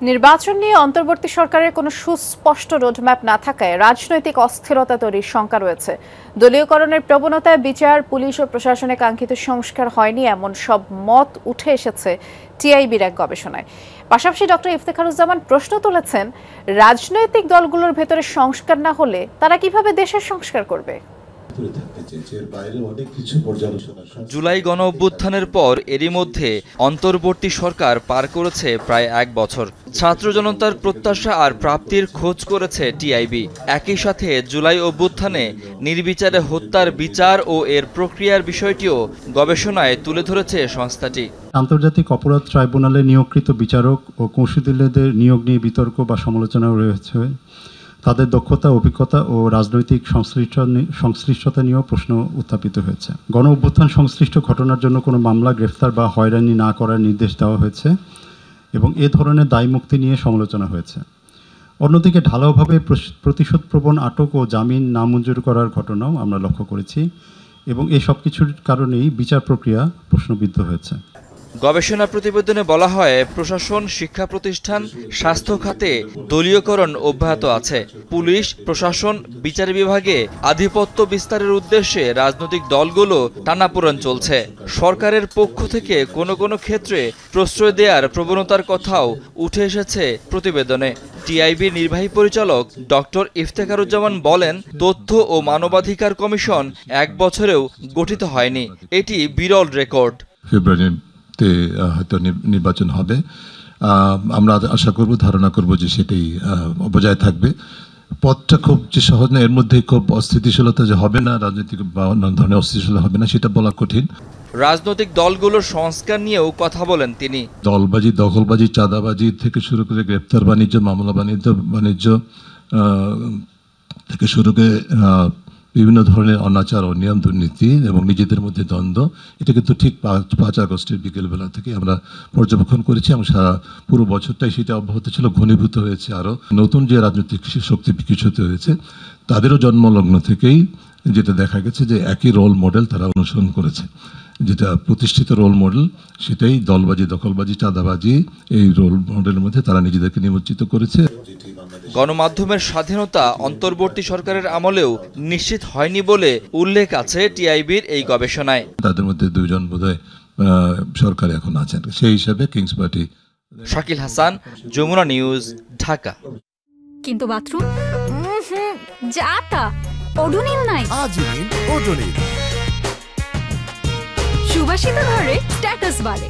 নির্বাচন নিয়ে অন্তর্বর্তী সরকারের কোনো সুস্পষ্ট রোডম্যাপ না থাকায় রাজনৈতিক অস্থিরতা তৈরির শঙ্কা রয়েছে। দলীয়করণের প্রবণতায় বিচার, পুলিশ ও প্রশাসনে কাঙ্ক্ষিত সংস্কার হয়নি এমন সব মত উঠে এসেছে টিআইবির এক গবেষণায়। পাশাপাশি ডক্টর ইফতেখারুজ্জামান প্রশ্ন তুলেছেন, রাজনৈতিক দলগুলোর ভেতরে সংস্কার না হলে তারা কিভাবে দেশের সংস্কার করবে? জুলাই গণ অভ্যুত্থানের পর এরই মধ্যে অন্তর্বর্তী সরকার পার করেছে প্রায় এক বছর। ছাত্র জনতার প্রত্যাশা আর প্রাপ্তির খোঁজ করেছে টিআইবি। একই সাথে জুলাই অভ্যুত্থানে নির্বিচারে হত্যার বিচার ও এর প্রক্রিয়ার বিষয়টিও গবেষণায় তুলে ধরেছে সংস্থাটি। আন্তর্জাতিক অপরাধ ট্রাইব্যুনালে নিয়োগকৃত বিচারক ও কৌঁসুলিদের নিয়োগ নিয়ে বিতর্ক বা সমালোচনাও রয়েছে। তাদের দক্ষতা, অভিজ্ঞতা ও রাজনৈতিক সংশ্লিষ্টতা নিয়েও প্রশ্ন উত্থাপিত হয়েছে। গণ অভ্যুত্থান সংশ্লিষ্ট ঘটনার জন্য কোনো মামলা, গ্রেফতার বা হয়রানি না করার নির্দেশ দেওয়া হয়েছে এবং এ ধরনের দায় মুক্তি নিয়ে সমালোচনা হয়েছে। অন্যদিকে ঢালাওভাবে প্রতিশোধপ্রবণ আটক ও জামিন নামঞ্জুর করার ঘটনাও আমরা লক্ষ্য করেছি এবং এই সব কিছুর কারণেই বিচার প্রক্রিয়া প্রশ্নবিদ্ধ হয়েছে। গবেষণা প্রতিবেদনে বলা হয়, প্রশাসন, শিক্ষা প্রতিষ্ঠান, স্বাস্থ্য খাতে দলীয়করণ অব্যাহত আছে। পুলিশ, প্রশাসন, বিচার বিভাগে আধিপত্য বিস্তারের উদ্দেশ্যে রাজনৈতিক দলগুলো টানাপোড়েন চলছে। সরকারের পক্ষ থেকে কোনো কোনো ক্ষেত্রে প্রশ্রয় দেওয়ার প্রবণতার কথাও উঠে এসেছে প্রতিবেদনে। টিআইবির নির্বাহী পরিচালক ডক্টর ইফতেখারুজ্জামান বলেন, তথ্য ও মানবাধিকার কমিশন এক বছরেও গঠিত হয়নি। এটি বিরল রেকর্ড। হয়তো নির্বাচন হবে, আমরা আশা করব, ধারণা করব যে সেটাই বজায় থাকবে। পথটা খুব যে সহজ না, এর মধ্যে খুব অস্থিতিশীলতা যে হবে না, রাজনৈতিক বা অন্যান্য ধরনের অস্থিতিশীলতা হবে না, সেটা বলা কঠিন। রাজনৈতিক দলগুলোর সংস্কার নিয়েও কথা বলেন তিনি। দলবাজি, দখলবাজি, চাঁদাবাজি থেকে শুরু করে গ্রেপ্তার বাণিজ্য, মামলা বাণিজ্য থেকে শুরু করে বিভিন্ন ধরনের অনাচার, অনিয়ম, দুর্নীতি এবং নিজেদের মধ্যে দ্বন্দ্ব, এটা কিন্তু ঠিক 5 আগস্টের বিকেলবেলা থেকে আমরা পর্যবেক্ষণ করেছি এবং সারা পুরো বছরটাই সেটা অব্যাহত ছিল, ঘনীভূত হয়েছে। আরও নতুন যে রাজনৈতিক শক্তি বিকশিত হয়েছে, তাদেরও জন্মলগ্ন থেকেই যেটা দেখা গেছে যে একই রোল মডেল তারা অনুসরণ করেছে। যেটা প্রতিষ্ঠিত রোল মডেল, সেটাই দলবাজি, দখলবাজি, চাঁদাবাজি, এই রোল মডেলের মধ্যে তারা নিজেদেরকে নিমজ্জিত করেছে। গণমাধ্যমের স্বাধীনতা অন্তর্বর্তী সরকারের আমলেও নিশ্চিত হয়নি বলে উল্লেখ আছে টিআইবির এই গবেষণায়। তাদের মধ্যে 2 জন বোধহয় সরকার এখন আছেন, সেই হিসাবে king's party. Shakil Hasan, Jamuna news, Dhaka. কিন্তু বাথরুম যাতা ওডোনিল নাই। ওডোনিল সুবাসিত ঘরে স্ট্যাটাস বাড়ে।